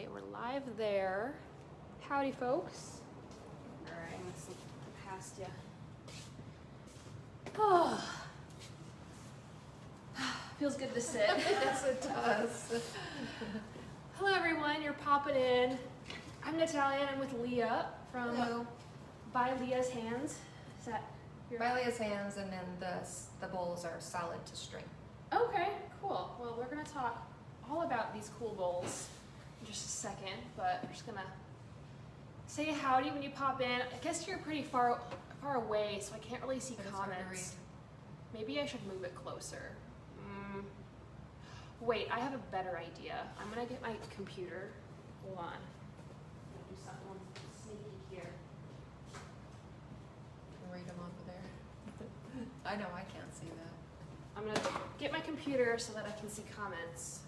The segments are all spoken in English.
Okay, we're live there. Howdy, folks. All right, I'm gonna slip past you. Oh, feels good to sit. Yes, it does. Hello, everyone. You're popping in. I'm Natalia, and I'm with Leah from Hello. By Leah's Hands. Is that your... By Leah's Hands, and then the bowls are solid to string. Okay, cool. Well, we're gonna talk all about these cool bowls in just a second, but we're just gonna say howdy when you pop in. I guess you're pretty far away, so I can't really see comments. Maybe I should move it closer. Wait, I have a better idea. I'm gonna get my computer. Hold on. I'm gonna do something sneaky here. Read them over there. I know, I can't see that. I'm gonna get my computer so that I can see comments.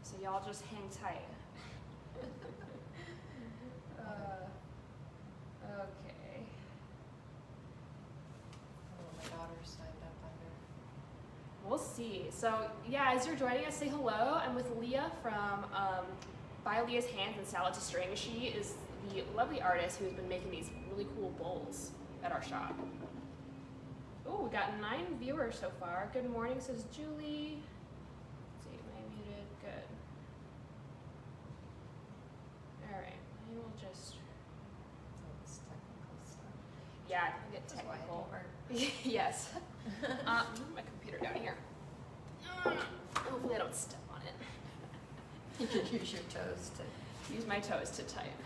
So y'all just hang tight. Okay. Oh, my daughter's signed up under. We'll see. So yeah, as you're joining us, say hello. I'm with Leah from By Leah's Hands and Salad to String. She is the lovely artist who has been making these really cool bowls at our shop. Oh, we got 9 viewers so far. Good morning, says Julie. Let's see, am I muted? Good. All right, I will just. All this technical stuff. Yeah, I can get That's why it technical. didn't work. Yes. Move my computer down here. Hopefully I don't step on it. You can use your toes to. Use my toes to type.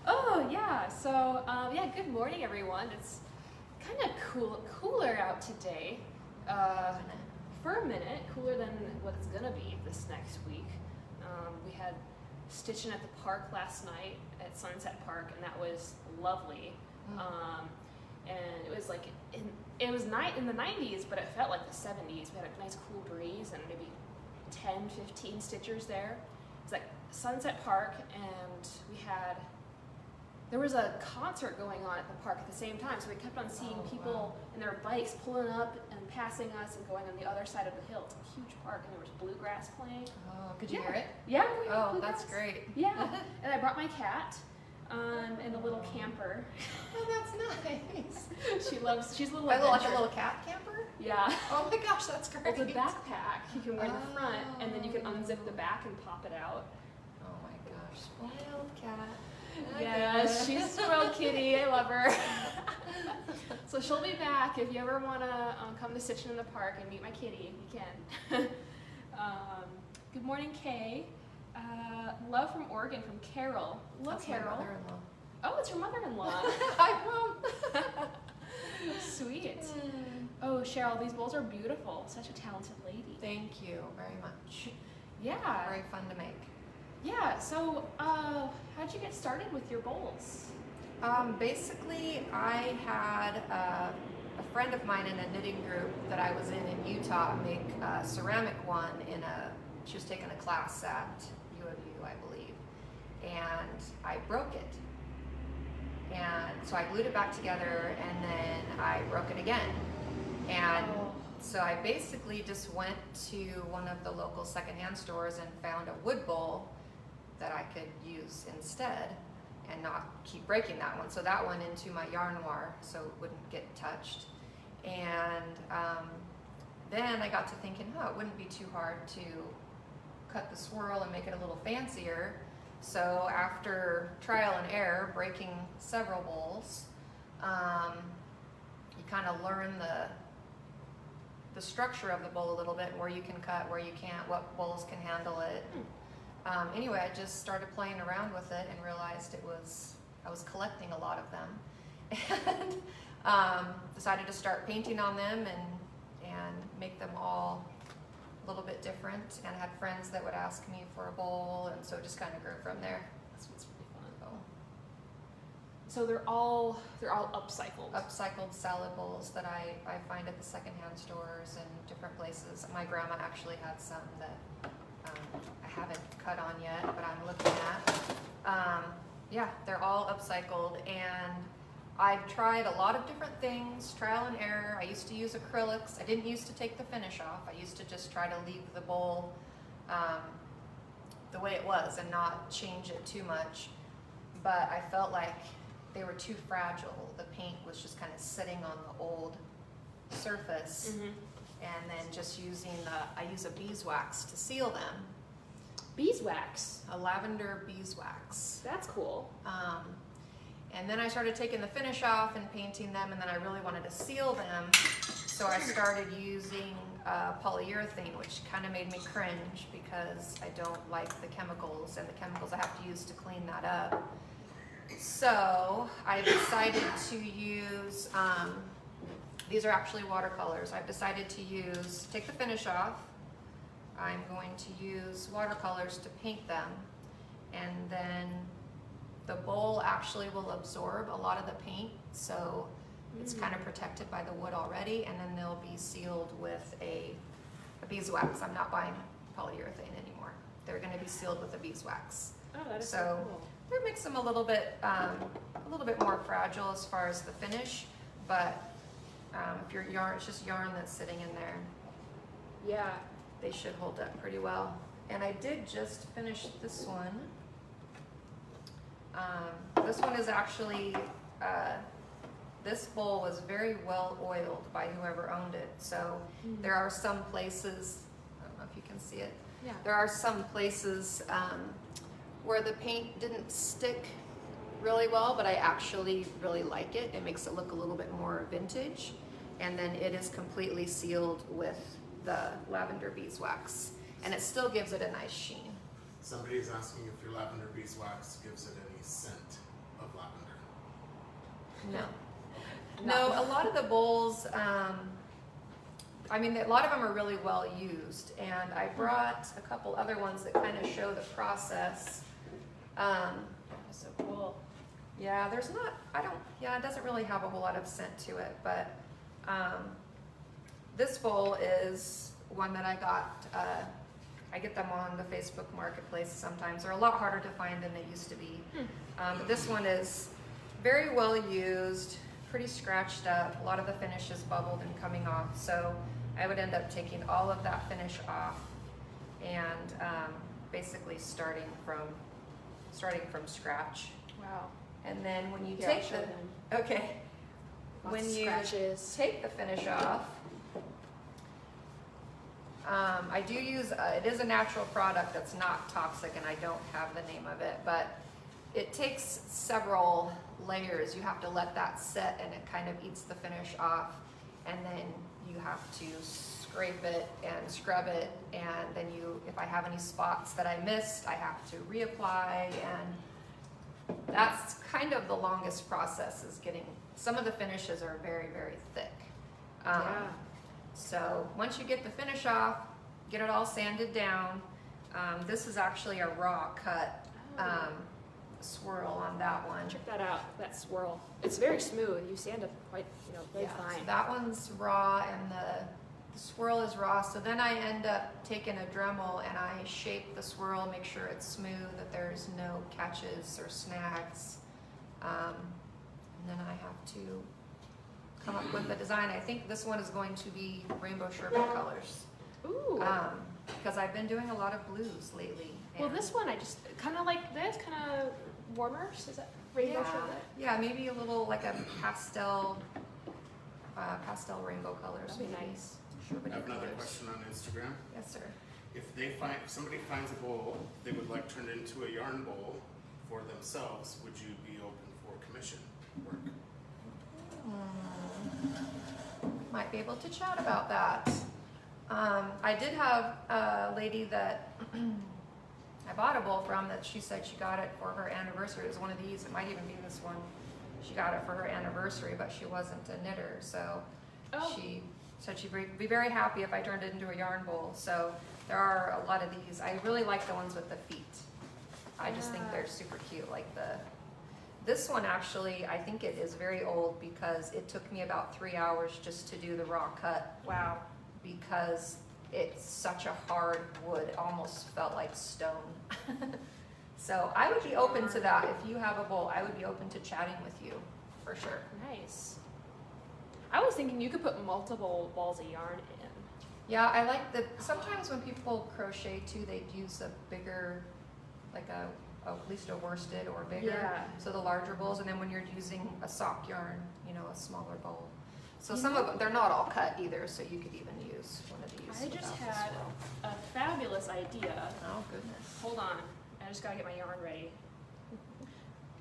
Oh yeah, so yeah, good morning everyone. It's kind of cooler out today. For a minute, cooler than what it's gonna be this next week. We had stitching at the park last night at Sunset Park, and that was lovely. And it was like it was night in the 90s, but it felt like the 70s. We had a nice cool breeze and maybe 10, 15 stitchers there. It's like Sunset Park, and there was a concert going on at the park at the same time, so we kept on seeing people and their bikes pulling up and passing us and going on the other side of the hill. It's a huge park, and there was bluegrass playing. Oh, could you hear it? Yeah. We had Oh, bluegrass. that's great. Yeah, and I brought my cat in a little camper. Oh, that's nice. She's a little Like a adventure. little cat camper? Yeah. Oh my gosh, that's great. It's a backpack you can wear in the front, and then you can unzip the back and pop it out. Oh my gosh, spoiled cat. Yes, she's a spoiled kitty. I love her. So she'll be back if you ever want to come to Stitching in the Park and meet my kitty. You can. Good morning, Kay. Love from Oregon, from Carol. Love That's Carol. my mother-in-law. Oh, it's your mother-in-law. Hi, Mom. Sweet. Oh, Cheryl, these bowls are beautiful. Such a talented lady. Thank you very much. Yeah. Very fun to make. Yeah. So, how'd you get started with your bowls? Basically, I had a friend of mine in a knitting group that I was in Utah make a ceramic one she was taking a class at U of U, I believe, and I broke it. And so I glued it back together, and then I broke it again. And so I basically just went to one of the local secondhand stores and found a wood bowl that I could use instead and not keep breaking that one. So that went into my yarn noir so it wouldn't get touched. And then I got to thinking, it wouldn't be too hard to cut the swirl and make it a little fancier. So after trial and error, breaking several bowls, you kind of learn the structure of the bowl a little bit, where you can cut, where you can't, what bowls can handle it. Anyway, I just started playing around with it and realized I was collecting a lot of them, and decided to start painting on them and make them all a little bit different, and had friends that would ask me for a bowl, and so it just kind of grew from there. That's what's really fun. So they're all upcycled. Upcycled salad bowls that I find at the secondhand stores and different places. My grandma actually had some that I haven't cut on yet, but I'm looking at. Yeah, they're all upcycled, and I've tried a lot of different things, trial and error. I used to use acrylics. I didn't used to take the finish off. I used to just try to leave the bowl the way way it was and not change it too much. But I felt like they were too fragile. The paint was just kind of sitting on the old surface. Mm-hmm. And then just I use a beeswax to seal them. Beeswax. A lavender beeswax. That's cool. And then I started taking the finish off and painting them, and then I really wanted to seal them. So I started using polyurethane, which kind of made me cringe because I don't like the chemicals and the chemicals I have to use to clean that up. So I decided to use, these are actually watercolors. I've decided to take the finish off. I'm going to use watercolors to paint them, and then the bowl actually will absorb a lot of the paint, so it's kind of protected by the wood already, and then they'll be sealed with a beeswax. I'm not buying polyurethane anymore. They're going to be sealed with a beeswax. Oh, that is so cool. That makes them a little bit more fragile as far as the finish, but if your yarn, it's just yarn that's sitting in there. Yeah. They should hold up pretty well. And I did just finish this one. This one is actually, this bowl was very well oiled by whoever owned it. So there are some places, I don't know if you can see it. Yeah. There are some places where the paint didn't stick really well, but I actually really like it. It makes it look a little bit more vintage. And then it is completely sealed with the lavender beeswax, and it still gives it a nice sheen. Somebody is asking if your lavender beeswax gives it any scent of lavender. No. No, a lot of the bowls, I mean, a lot of them are really well used, and I brought a couple other ones that kind of show the process. That's so cool. Yeah, it doesn't really have a whole lot of scent to it, but this bowl is one that I got, I get them on the Facebook Marketplace sometimes. They're a lot harder to find than they used to be. But this one is very well used, pretty scratched up. A lot of the finish is bubbled and coming off. So I would end up taking all of that finish off and basically starting from scratch. Wow. And then when you Here, take I'll show them. okay, Lots when of you scratches. take the finish off, I do use, it is a natural product that's not toxic, and I don't have the name of it, but it takes several layers. You have to let that set, and it kind of eats the finish off, and then you have to scrape it and scrub it, and then if I have any spots that I missed, I have to reapply, and that's kind of the longest process, is getting, some of the finishes are very, very thick. Yeah. So once you get the finish off, get it all sanded down. This is actually a raw cut swirl on that one. Check that out, that swirl. It's very smooth. You sand it quite, very Yeah, fine. so that one's raw, and the swirl is raw. So then I end up taking a Dremel and I shape the swirl, make sure it's smooth, that there's no catches or snags. And then I have to come up with a design. I think this one is going to be rainbow sherbet colors. Ooh. Because I've been doing a lot of blues lately. Well, and- this one I just kind of like this, kind of warmer. Is that rainbow yeah, sherbet? yeah, maybe a little like a pastel rainbow colors. That'd be maybe. nice. I Sherbet have another colors. question on Instagram. Yes, sir. If somebody finds a bowl they would like turned into a yarn bowl for themselves, would you be open for commission work? Might be able to chat about that. I did have a lady that I bought a bowl from that she said she got it for her anniversary. It was one of these. It might even be this one. She got it for her anniversary, but she wasn't a knitter, so she said she'd be very happy if I turned it into a yarn bowl. So there are a lot of these. I really like the ones with the feet. I just think they're super cute. Like this one actually, I think it is very old because it took me about 3 hours just to do the raw cut. Wow. Because it's such a hard wood, it almost felt like stone. So I would be open to that. If you have a bowl, I would be open to chatting with you, for sure. Nice. I was thinking you could put multiple balls of yarn in. Yeah, I like sometimes when people crochet too, they use a bigger like at least a worsted or bigger. Yeah. So the larger bowls, and then when you're using a sock yarn, you know, a smaller bowl. So You some know- of them, they're not all cut either, so you could even use one of these. I just without the had swirl. a fabulous idea. Oh goodness. Hold on, I just gotta get my yarn ready.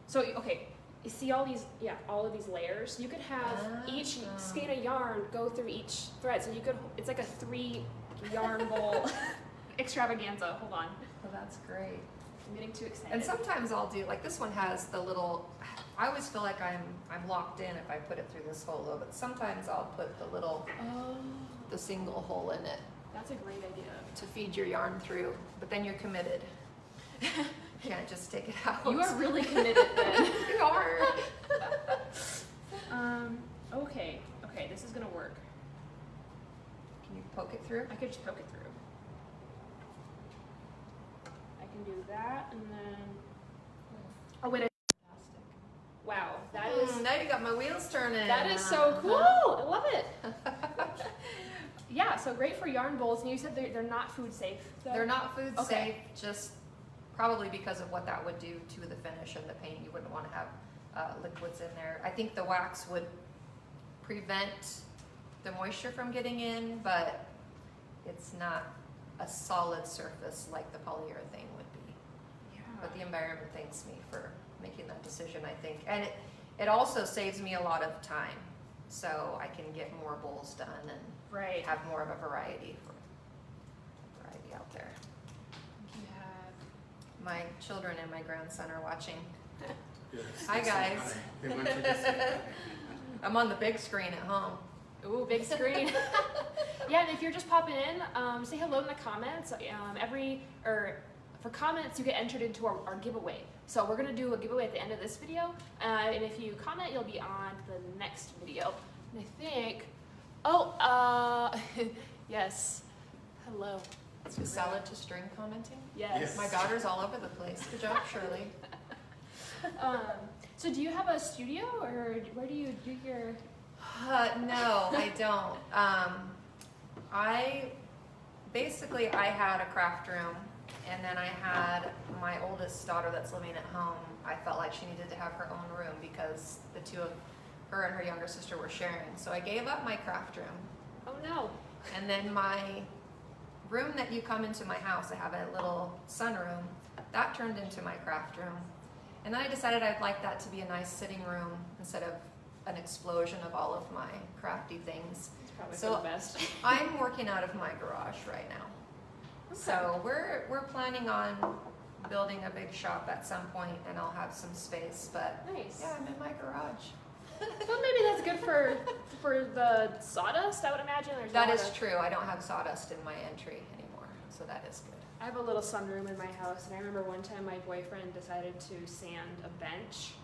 So, okay, you see all of these layers? You could have each skein of yarn go through each thread, so you could, it's like a 3 yarn bowl extravaganza. Hold on, Well, that's great. I'm getting too excited. And sometimes I'll do, like this one has the little, I always feel like I'm locked in if I put it through this hole though, but sometimes I'll put the little, Oh, the single hole in it that's a great idea. to feed your yarn through, but then you're committed. You can't just take it out. You are really committed then. You are. Okay, this is gonna work. Can you poke it through? I could just poke it through. I can do that, and then, oh wait, Fantastic. wow, that is, Now you got my wheels turning. that is so cool, I love it. Yeah, so great for yarn bowls, and you said they're not food safe, though? They're not food Okay. safe, just probably because of what that would do to the finish and the paint. You wouldn't want to have liquids in there. I think the wax would prevent the moisture from getting in, but it's not a solid surface like the polyurethane would be. Yeah. But the environment thanks me for making that decision, I think. And it also saves me a lot of time, so I can get more bowls done and Right. have more of a variety out there. You have, My children and my grandson are watching. Yes, Hi, they said guys. hi. They wanted to say I'm on the big screen at home. ooh, big screen. Yeah, and if you're just popping in, say hello in the comments. For comments, you get entered into our giveaway. So we're gonna do a giveaway at the end of this video, and if you comment, you'll be on the next video. And I think, yes, hello. Salad to string commenting. Yes. Yes. My daughter's all over the place. Good job, Shirley. So do you have a studio, or where do you do your? No, I don't. I had a craft room, and then I had my oldest daughter that's living at home. I felt like she needed to have her own room because the two of her and her younger sister were sharing. So I gave up my craft room. Oh no. And then my room that you come into my house, I have a little sunroom, that turned into my craft room. And then I decided I'd like that to be a nice sitting room instead of an explosion of all of my crafty things. It's probably So- for the best. I'm working out of my garage right now. So we're planning on building a big shop at some point, and I'll have some space, but Nice. yeah, I'm in my garage. Well, maybe that's good for the sawdust. I would imagine there's. That a lot is of- true. I don't have sawdust in my entry anymore, so that is good. I have a little sunroom in my house, and I remember one time my boyfriend decided to sand a bench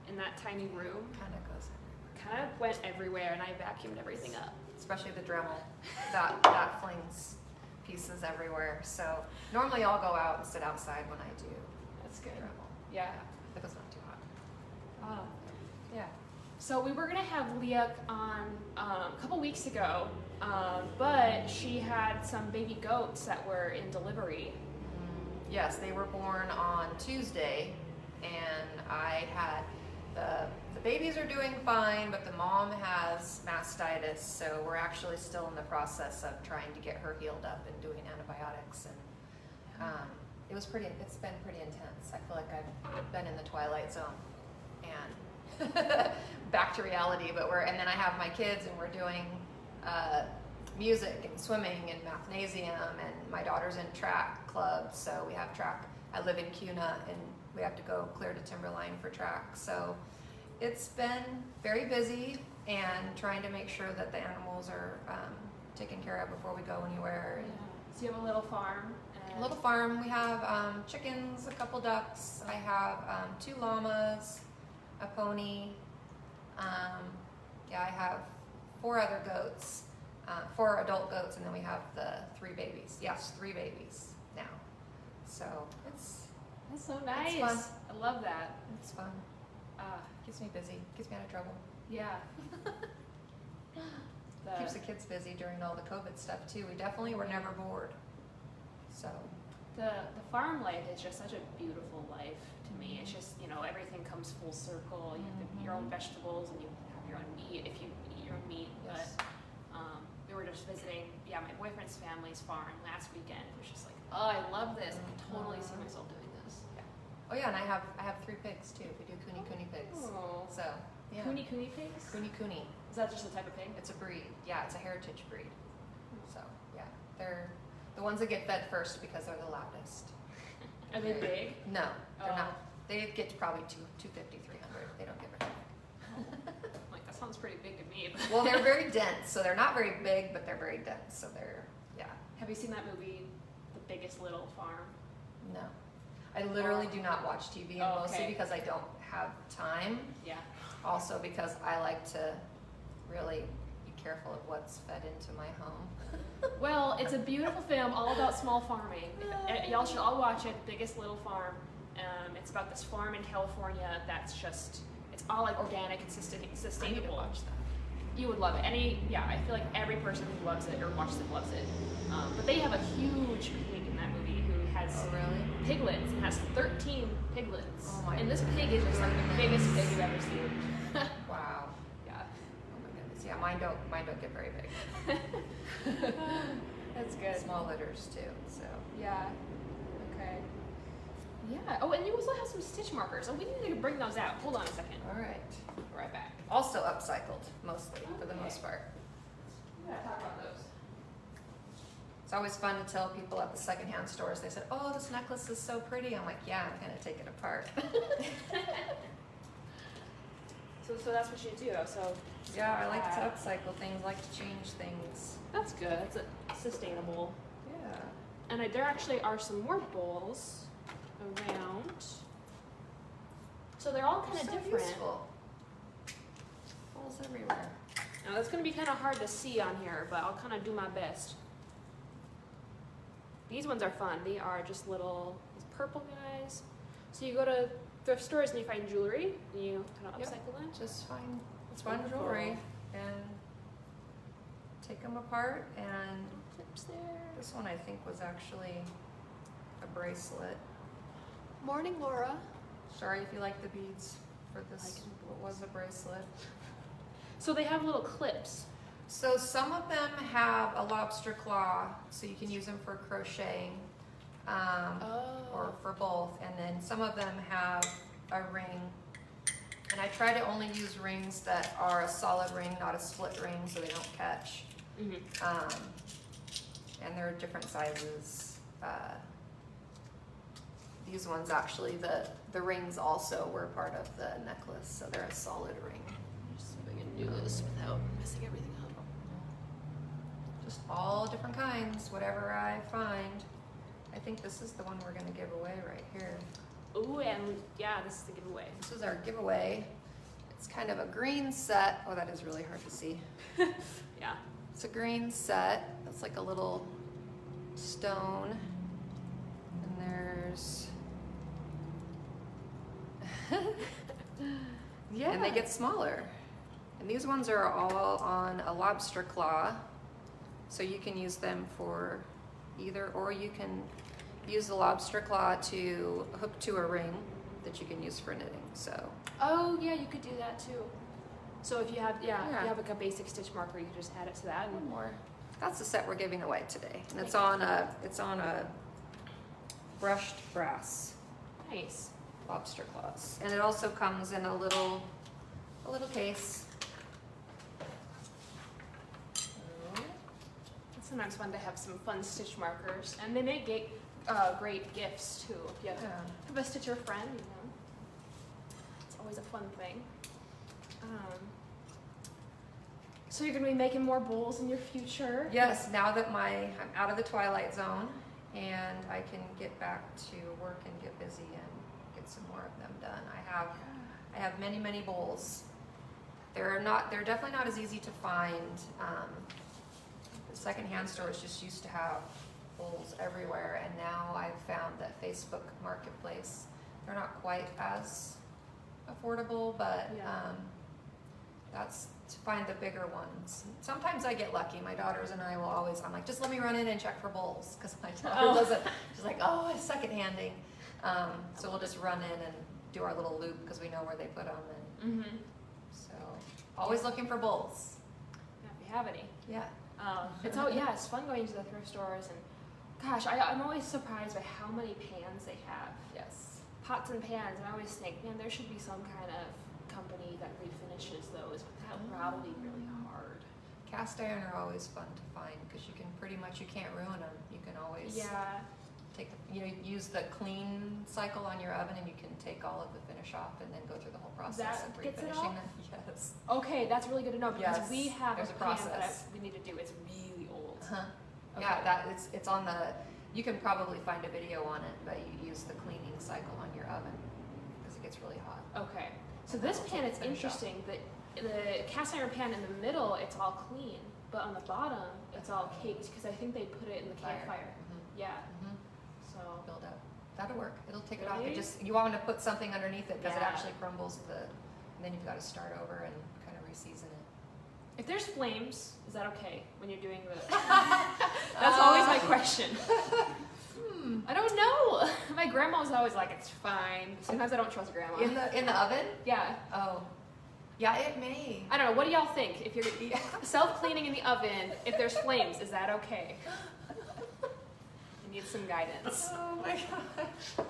in that tiny room. Kind of goes everywhere. Kind of went everywhere, and I vacuumed everything up. Especially the Dremel, that flings pieces everywhere. So normally I'll go out and sit outside when I do That's good. Dremel. Yeah. If it's not too hot. Yeah. So we were gonna have Leah on a couple weeks ago, but she had some baby goats that were in delivery. Yes, they were born on Tuesday, and I had the babies are doing fine, but the mom has mastitis, so we're actually still in the process of trying to get her healed up and doing antibiotics. And it's been pretty intense. I feel like I've been in the twilight zone and back to reality. And then I have my kids, and we're doing music and swimming and mathnasium, and my daughter's in track club, so we have track. I live in Kuna, and we have to go clear to Timberline for track. So it's been very busy, and trying to make sure that the animals are taken care of before we go anywhere. And So you have a little farm. a little farm. We have chickens, a couple ducks. I have 2 llamas, a pony. I have 4 other goats, 4 adult goats, and then we have the 3 babies. Yes, 3 babies now. So it's That's so nice. fun. I love that. fun. Keeps me busy. Keeps me out of trouble. Yeah. Keeps the kids busy during all the COVID stuff too. We definitely were never bored. So the farm life is just such a beautiful life to me. It's just, everything comes full circle. You have your own vegetables and you have your own meat if you eat your own meat. Yes. But we were just visiting, my boyfriend's family's farm last weekend. It was just like, oh, I love this. I can totally see myself doing this. Oh yeah, and I have 3 pigs too. We do kuni pigs. Oh. So yeah. Kuni pigs? Kuni. Is that just a type of pig? It's a breed. Yeah, it's a heritage breed. So yeah, they're the ones that get fed first because they're the loudest. Are they big? No, they're Oh. not. They get to probably 250, 300. They don't get very big. Like, that sounds pretty big to me. But Well, they're very dense, so they're not very big, but they're very dense. So they're Have you seen that movie, The Biggest Little Farm? no. I literally do not watch TV, and Oh, mostly okay. because I don't have time. Yeah. Also because I like to really be careful of what's fed into my home. Well, it's a beautiful film all about small farming. Y'all should all watch it, Biggest Little Farm. It's about this farm in California that's just, it's all like organic and I need to sustainable. watch that. You would love it. I feel like every person who loves it or watches it loves it. But they have a huge pig in that movie who has Oh really? piglets and has 13 piglets. Oh my and this pig is just like the biggest pig you've ever seen. Wow. Yeah. Oh my goodness. Yeah, mine don't get very big. That's good. Small litters too. So Yeah. Okay. Yeah. Oh, and you also have some stitch markers. Oh, we need to bring those out. Hold on a second. all right. Be right back. Also upcycled mostly for the Okay. most part. We gotta talk about those. It's always fun to tell people at the secondhand stores. They said, "Oh, this necklace is so pretty." I'm like, "Yeah, I'm gonna take it apart." So that's what you do. So Yeah, I like to upcycle things. Like to change things. That's good. It's sustainable. Yeah. And there actually are some more bowls around. So they're all kind of So different. useful. Bowls everywhere. Now that's going to be kind of hard to see on here, but I'll kind of do my best. These ones are fun. They are just little these purple guys. So you go to thrift stores and you find jewelry and you kind of Yep. upcycle it. Just find That's fun wonderful. jewelry and take them apart. And Clips there. this one I think was actually a bracelet. Morning, Laura. Sorry if you like the beads for I this. can- What was a bracelet? So they have little clips. So some of them have a lobster claw, so you can use them for crocheting, or for both. And then some of them have a ring. And I try to only use rings that are a solid ring, not a split ring, so they don't catch. Mm-hmm. And there are different sizes. These ones actually, the rings also were part of the necklace, so they're a solid ring. Just see if I can do this without messing everything up. Just all different kinds, whatever I find. I think this is the one we're gonna give away right here. Ooh, and yeah, this is the giveaway. This is our giveaway. It's kind of a green set. Oh, that is really hard to see. Yeah. It's a green set. It's like a little stone. And there's... Yeah. And they get smaller. And these ones are all on a lobster claw. So you can use them for either, or you can use the lobster claw to hook to a ring that you can use for knitting. So Oh yeah, you could do that too. So if you have if Yeah. you have like a basic stitch marker, you can just add it to that. And one more. That's the set we're giving away today. And it's on a brushed brass nice. lobster claws. And it also comes in a little case. It's sometimes fun to have some fun stitch markers, and they make great gifts too. If you Yeah. have a stitcher friend, it's always a fun thing. So you're gonna be making more bowls in your future. Yes, now that I'm out of the twilight zone and I can get back to work and get busy and get some more of them done. I have many, many bowls. They're definitely not as easy to find. The secondhand stores just used to have bowls everywhere, and now I've found that Facebook Marketplace, they're not quite as affordable, but Yeah. to find the bigger ones. Sometimes I get lucky. My daughters and I will always, I'm like, just let me run in and check for bowls, because my daughter doesn't, she's like, oh, it's second-handing. So we'll just run in and do our little loop, because we know where they put them. And so always looking for bowls. Yeah, if you have any. Yeah. It's fun going to the thrift stores, and gosh, I'm always surprised by how many pans they have. Yes. Pots and pans, and I always think, man, there should be some kind of company that refinishes those, but that would probably be really hard. Cast iron are always fun to find, because you can you can't ruin them. You can always take use the clean cycle on your oven, and you can take all of the finish off and then go through the whole process of refinishing them. Yes. Okay, that's really good to know, because we have there's a a pan process. that we need to do. It's really old. Okay. Yeah, it's on the. You can probably find a video on it, but you use the cleaning cycle on your oven, because it gets really hot. Okay, so this pan, it's finish off. interesting that the cast iron pan in the middle, it's all clean, but on the bottom, it's all caked, because I think they put it in the campfire. Yeah. So Build up. That'll work. It'll take it off. Really? You want to put something underneath it, because it Yeah. actually crumbles and then you've got to start over and kind of reseason it. if there's flames, is that okay when you're doing the? That's always my question. I don't know. My grandma was always like, "It's fine." Sometimes I don't trust grandma. In the oven? Yeah. Oh, yeah, it may. I don't know. What do y'all think? If you're self-cleaning in the oven, if there's flames, is that okay? I need some guidance. Oh my gosh.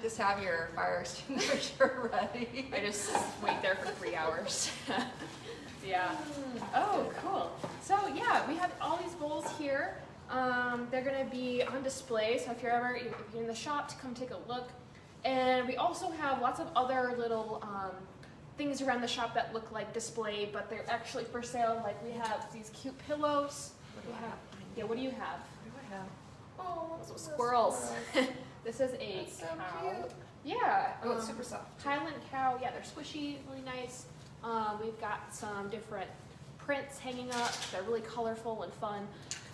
Just have your fire extinguisher ready. I just wait there for 3 hours. Yeah. Oh, cool. So yeah, we have all these bowls here. They're gonna be on display. So if you're in the shop, to come take a look. And we also have lots of other little things around the shop that look like display, but they're actually for sale. Like we have these cute pillows. Yeah, what do you have? What do I have? Oh, Those are squirrels. This is a That's so cow. cute. Yeah. Oh, it's super soft. Highland cow. Yeah, they're squishy, really nice. We've got some different prints hanging up. They're really colorful and fun.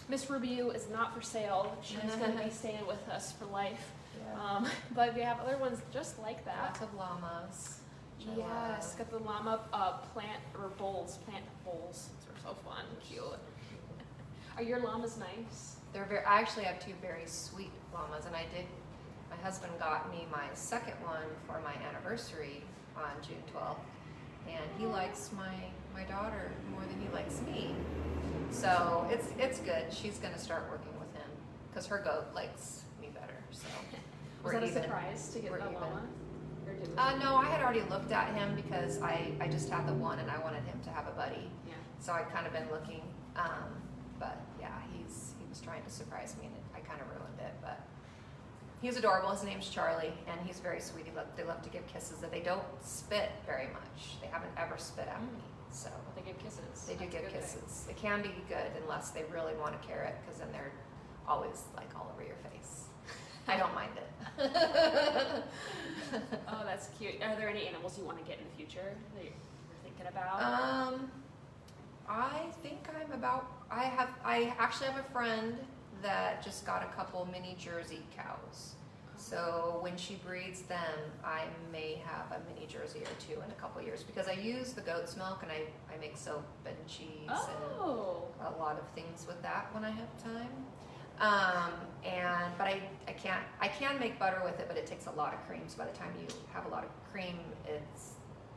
Miss Rubio is not for sale. She's going to be staying with us for life. Yeah. But we have other ones just like that. Lots of llamas. which I Yes, love. got the llama plant bowls. Those are so fun, cute. Are your llamas nice? I actually have two very sweet llamas, and my husband got me my second one for my anniversary on June 12th, and he likes my daughter more than he likes me. So it's good. She's gonna start working with him, because her goat likes me better, so. Was we're that a even. surprise to get We're a even. llama? Or did No, I had already looked at him, because I just had the one and I wanted him to have a buddy. Yeah. So I'd kind of been looking, but yeah, he was trying to surprise me, and I kind of ruined it, but he's adorable. His name's Charlie, and he's very sweet. They love to give kisses. That they don't spit very much. They haven't ever spit at me, so They give kisses. they do That's a give good thing. kisses. It can be good unless they really want a carrot, because then they're always like all over your face. I don't mind it. Oh, that's cute. Are there any animals you want to get in the future that you're thinking about? I think I actually have a friend that just got a couple mini Jersey cows. So when she breeds them, I may have a mini Jersey or two in a couple years, because I use the goat's milk, and I make soap and cheese Oh. and a lot of things with that when I have time. But I can make butter with it, but it takes a lot of cream. So by the time you have a lot of cream, it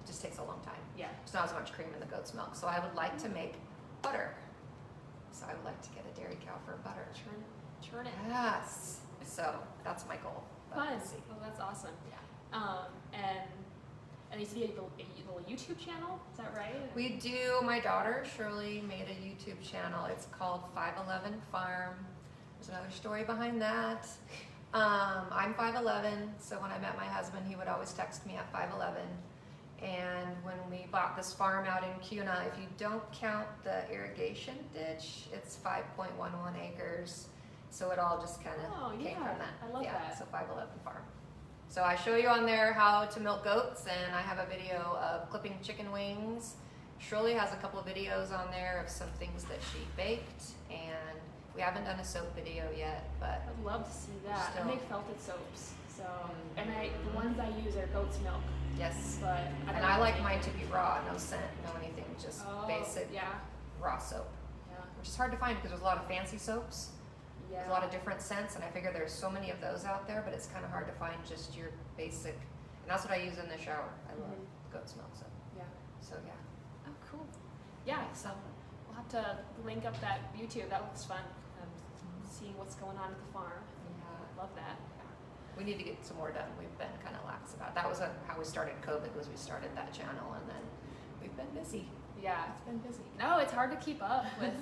just takes a long time. Yeah. There's not as much cream in the goat's milk. So I would like to make butter. So I would like to get a dairy cow for butter. Churn it. Yes. So that's my goal. But Fun. we'll see. Oh, that's awesome. Yeah. And you see a little YouTube channel, is that right? We do. My daughter Shirley made a YouTube channel. It's called 511 Farm. There's another story behind that. I'm 5'11", so when I met my husband, he would always text me at 5'11". And when we bought this farm out in Kuna, if you don't count the irrigation ditch, it's 5.11 acres. So it all just kind of came from that. I love that. So 511 Farm. So I show you on there how to milk goats, and I have a video of clipping chicken wings. Shirley has a couple of videos on there of some things that she baked, and we haven't done a soap video yet, but I'd love to see that. I Still. make felted soaps. So, and the ones I use are goat's milk. Yes. But I like mine to be raw, no scent, no anything, just basic Yeah. raw soap. Yeah. Which is hard to find because there's a lot of fancy soaps. Yeah. There's a lot of different scents, and I figure there's so many of those out there, but it's kind of hard to find just your basic. And that's what I use in the shower. I love goat's milk soap. Yeah. So yeah. Oh, cool. Yeah. So we'll have to link up that YouTube. That looks fun. Seeing what's going on at the farm. Yeah. Love that. We need to get some more done. We've been kind of lax about it. That was how we started COVID, was we started that channel, and then we've been busy. Yeah, it's been busy. No, it's hard to keep up with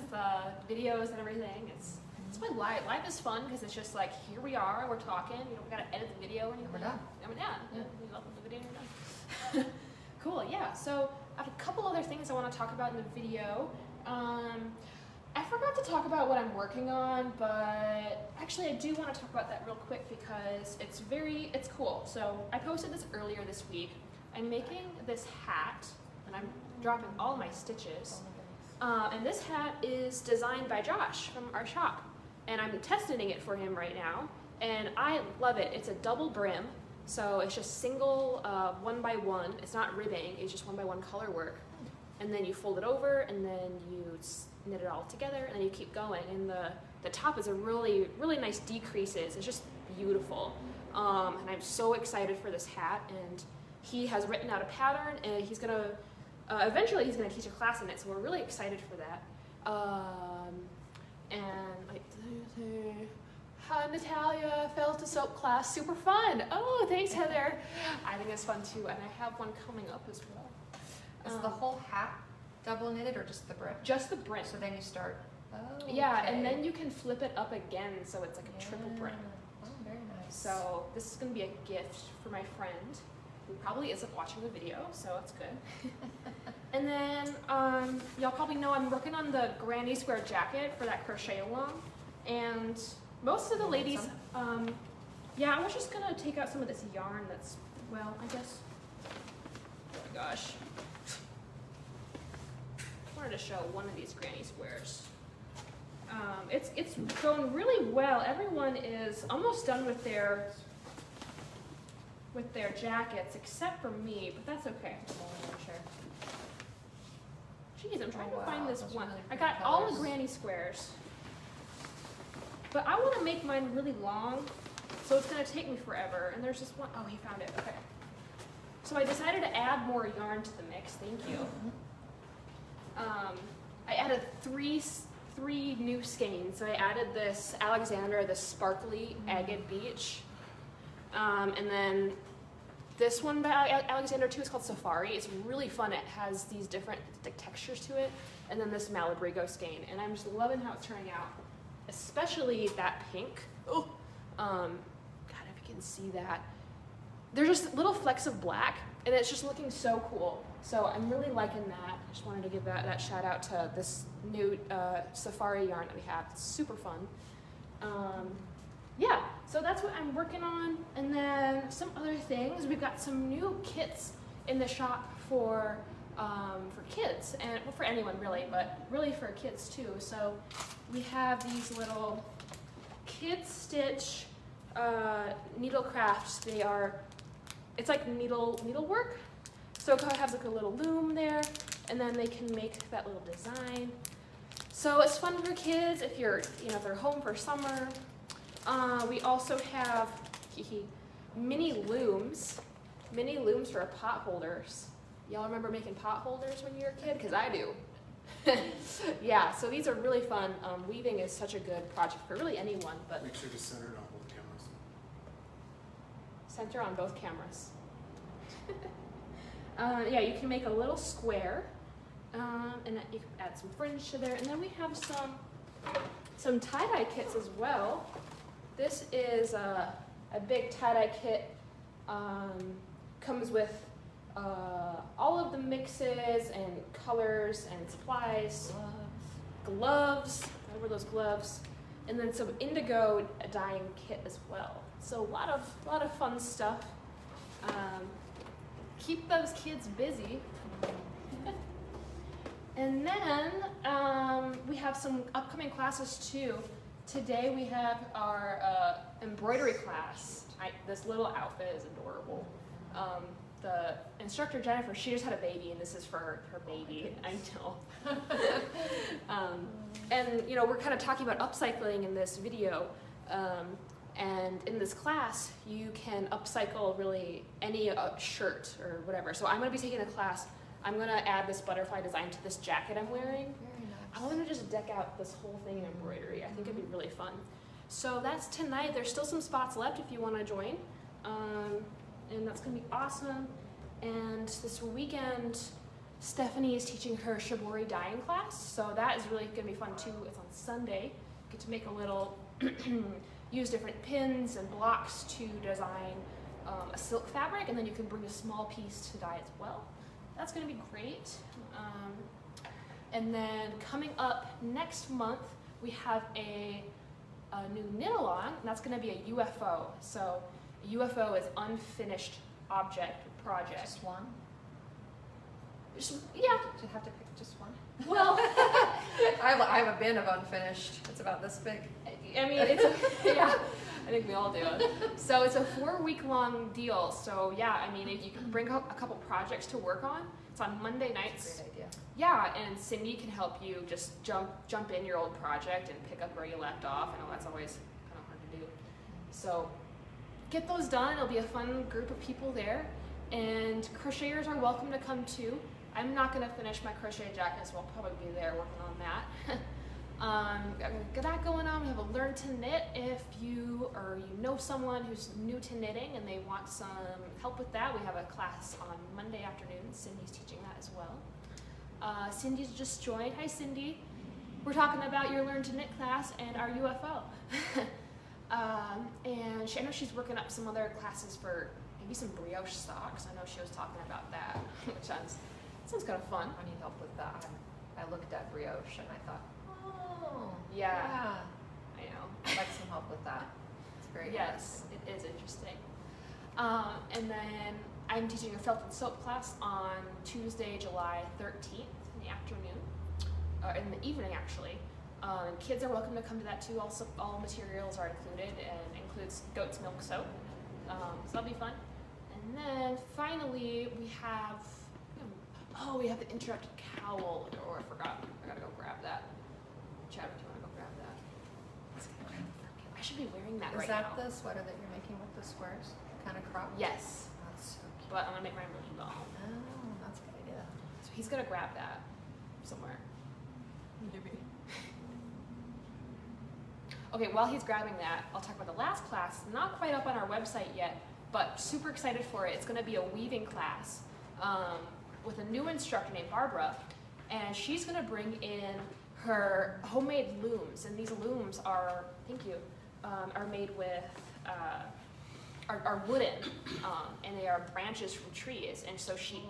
videos and everything. It's been life. Life is fun because it's just like, here we are, we're talking. You know, we gotta edit the video and We're done. I mean, yeah. We love the video and we're done. Cool. Yeah. So I have a couple other things I want to talk about in the video. I forgot to talk about what I'm working on, but actually I do want to talk about that real quick because it's cool. So I posted this earlier this week. I'm making this hat, and I'm dropping all my stitches. And this hat is designed by Josh from our shop, and I'm testing it for him right now, and I love it. It's a double brim, so it's just single 1x1. It's not ribbing, it's just 1x1 color work. And then you fold it over, and then you knit it all together, and then you keep going. And the top is a really nice decreases. It's just beautiful. And I'm so excited for this hat. And he has written out a pattern, and he's gonna eventually he's gonna teach a class in it. So we're really excited for that. And like, hi Natalia, fell to soap class, super fun. Oh, thanks Heather. I think it's fun too, and I have one coming up as well. Is the whole hat double knitted or just the brim? Just the brim. So then you start. Oh. Yeah, okay. and then you can flip it up again, so it's like a triple brim. Oh, very nice. So this is gonna be a gift for my friend, who probably isn't watching the video, so it's good. And then y'all probably know I'm working on the granny square jacket for that crochet along, and most of the ladies, yeah, I was just gonna take out some of this yarn that's, well, I guess. Oh my gosh. I wanted to show one of these granny squares. It's going really well. Everyone is almost done with their jackets except for me, but that's okay. Jeez, I'm trying to find this one. Really I got colors. all the granny squares, but I want to make mine really long, so it's going to take me forever. And there's just one. Oh, he found it. Okay. So I decided to add more yarn to the mix. Thank you. I added three new skeins. So I added this Alexander, the sparkly agate beach, and then this one by Alexander too is called Safari. It's really fun. It has these different textures to it, and then this Malabrigo skein, and I'm just loving how it's turning out, especially that pink. Oh, God, if you can see that. They're just little flecks of black, and it's just looking so cool. So I'm really liking that. I just wanted to give that shout out to this new Safari yarn that we have. It's super fun. Yeah, so that's what I'm working on. And then some other things. We've got some new kits in the shop for kids, and well, for anyone really, but really for kids too. So we have these little Kid Stitch needlecrafts. It's like needlework. So it has like a little loom there, and then they can make that little design. So it's fun for kids if if they're home for summer. We also have mini looms for pot holders. Y'all remember making pot holders when you were a kid? Because I do. Yeah, so these are really fun. Weaving is such a good project for really anyone, but Make sure to center it on both cameras. center on both cameras. Yeah, you can make a little square, and you can add some fringe to there. And then we have some tie-dye kits as well. This is a big tie-dye kit. Comes with all of the mixes and colors and supplies, gloves. What were those gloves? And then some indigo dyeing kit as well. So a lot of fun stuff. Keep those kids busy. And then we have some upcoming classes too. Today we have our embroidery class. this little outfit is adorable. The instructor Jennifer, she just had a baby, and this is for her baby. I know. And you know, we're kind of talking about upcycling in this video, and in this class, you can upcycle really any shirt or whatever. So I'm going to be taking a class. I'm going to add this butterfly design to this jacket I'm wearing. Very nice. I want to just deck out this whole thing in embroidery. I think it'd be really fun. So that's tonight. There's still some spots left if you want to join. And that's going to be awesome. And this weekend, Stephanie is teaching her shibori dyeing class. So that is really going to be fun too. It's on Sunday. You get to make a little, use different pins and blocks to design a silk fabric. And then you can bring a small piece to dye as well. That's going to be great. And then coming up next month, we have a new knit-along, and that's going to be a UFO. So a UFO is unfinished object project. Just one? Yeah. Do you have to pick just one? Well, I have a bin of unfinished. It's about this big. I mean, it's yeah. I think we all do it. So it's a 4-week-long deal. So yeah, I mean, if you can bring a couple projects to work on, it's on Monday nights. Great idea. Yeah, and Cindy can help you just jump in your old project and pick up where you left off. I know that's always kind of hard to do. So get those done. It'll be a fun group of people there. And crocheters are welcome to come too. I'm not going to finish my crochet jacket, so I'll probably be there working on that. Got that going on. We have a Learn to Knit if you know someone who's new to knitting and they want some help with that. We have a class on Monday afternoon. Cindy's teaching that as well. Cindy's just joined. Hi, Cindy. We're talking about your Learn to Knit class and our UFO. And I know she's working up some other classes for maybe some brioche socks. I know she was talking about that, which sounds kind of fun. I need help with that. I looked at brioche and I thought, oh, Yeah. I know. I'd like some help with that. It's very Yes, it is interesting. And then I'm teaching a felt and soap class on Tuesday, July 13th in the afternoon, in the evening actually. Kids are welcome to come to that too. Also, all materials are included and includes goat's milk soap. So that'll be fun. And then finally we have the interrupted cowl. Oh, I forgot. I gotta go grab that. Chad, do you want to go grab that? I should be wearing that right now. Is that the sweater that you're making with the squares? Kind of crop? Yes, That's so cute. but I'm gonna make mine really long. Oh, that's a good idea. So he's gonna grab that somewhere. Maybe. Okay, while he's grabbing that, I'll talk about the last class. Not quite up on our website yet, but super excited for it. It's gonna be a weaving class with a new instructor named Barbara, and she's gonna bring in her homemade looms, and these looms are, are made with, are wooden, and they are branches from trees, and so she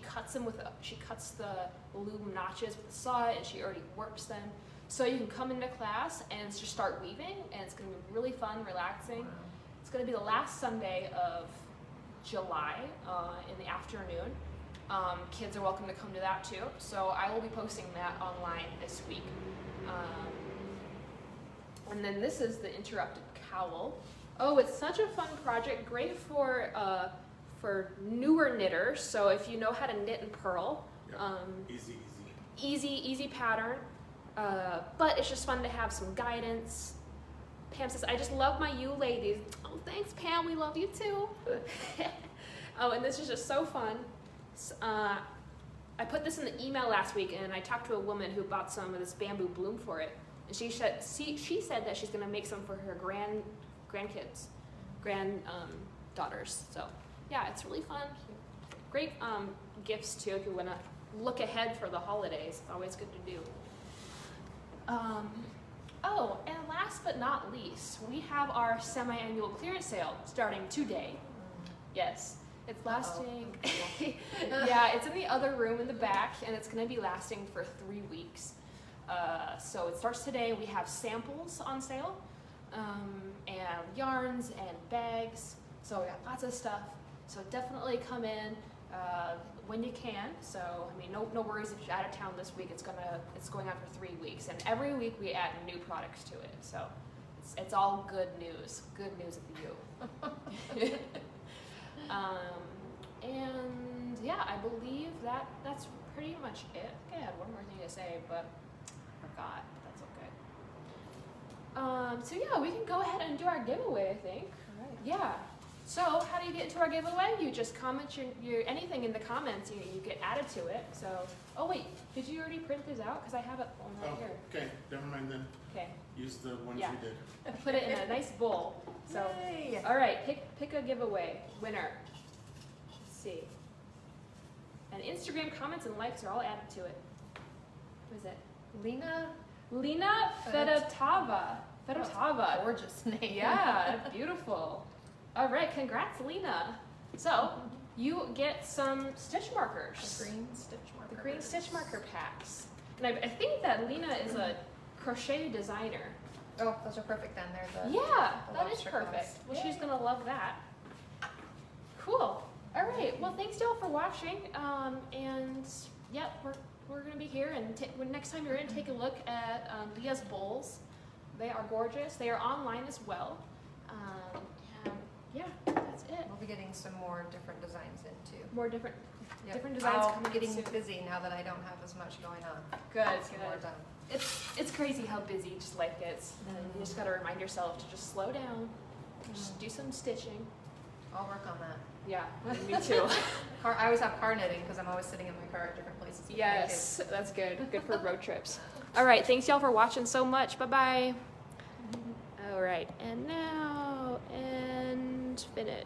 cuts them she cuts the loom notches with a saw, and she already works them. So you can come into class and just start weaving, and it's gonna be really fun, relaxing. Wow. It's gonna be the last Sunday of July in the afternoon. Kids are welcome to come to that too. So I will be posting that online this week. And then this is the interrupted cowl. Oh, it's such a fun project. Great for newer knitters. So if you know how to knit and purl, easy pattern. But it's just fun to have some guidance. Pam says, I just love my you ladies. Oh, thanks, Pam. We love you too. Oh, and this is just so fun. I put this in the email last week, and I talked to a woman who bought some of this bamboo bloom for it. And she said that she's going to make some for her grandkids, daughters. So yeah, it's really fun. Great gifts too if you want to look ahead for the holidays. It's always good to do. Oh, and last but not least, we have our semi-annual clearance sale starting today. Yes, it's lasting. Yeah, it's in the other room in the back, and it's going to be lasting for 3 weeks. So it starts today. We have samples on sale, and yarns and bags. So we got lots of stuff. So definitely come in when you can. So I mean, no worries if you're out of town this week. It's going on for 3 weeks, and every week we add new products to it. So It's all good news. Good news of you. And yeah, I believe that's pretty much it. I had one more thing to say, but I forgot. That's okay. So yeah, we can go ahead and do our giveaway, I think. All right. Yeah. So how do you get into our giveaway? You just comment your anything in the comments, you get added to it. So, oh wait, did you already print this out? Because I have it on right here. Okay, never mind then. Okay. Use the ones Yeah. you did. Put it in a nice bowl. So, Yay. all right, pick a giveaway winner. Let's see. And Instagram comments and likes are all added to it. Who is it? Lena Fedotava. Fedotava. Gorgeous name. Yeah, beautiful. All right, congrats, Lena. So you get some stitch markers. The green stitch marker. The green stitch marker packs. And I think that Lena is a crochet designer. Oh, those are perfect then. They're the Yeah, the that is lobster perfect. claws. Well, she's gonna love that. Cool. All right. Well, thanks y'all for watching. And yeah, we're gonna be here. And when next time you're in, take a look at Leah's bowls. They are gorgeous. They are online as well. And yeah, that's it. We'll be getting some more different designs in too. More different Yep. different designs I'm coming in getting soon. busy now that I don't have as much going on. Good, Some more good. done. It's crazy how busy just life gets. And you just gotta remind yourself to just slow down, just do some stitching. I'll work on that. Yeah, me too. I always have car knitting because I'm always sitting in my car at different places. with my Yes, that's good. Good for road trips. All right, thanks y'all for watching so much. Bye-bye. All right, and now, and finish.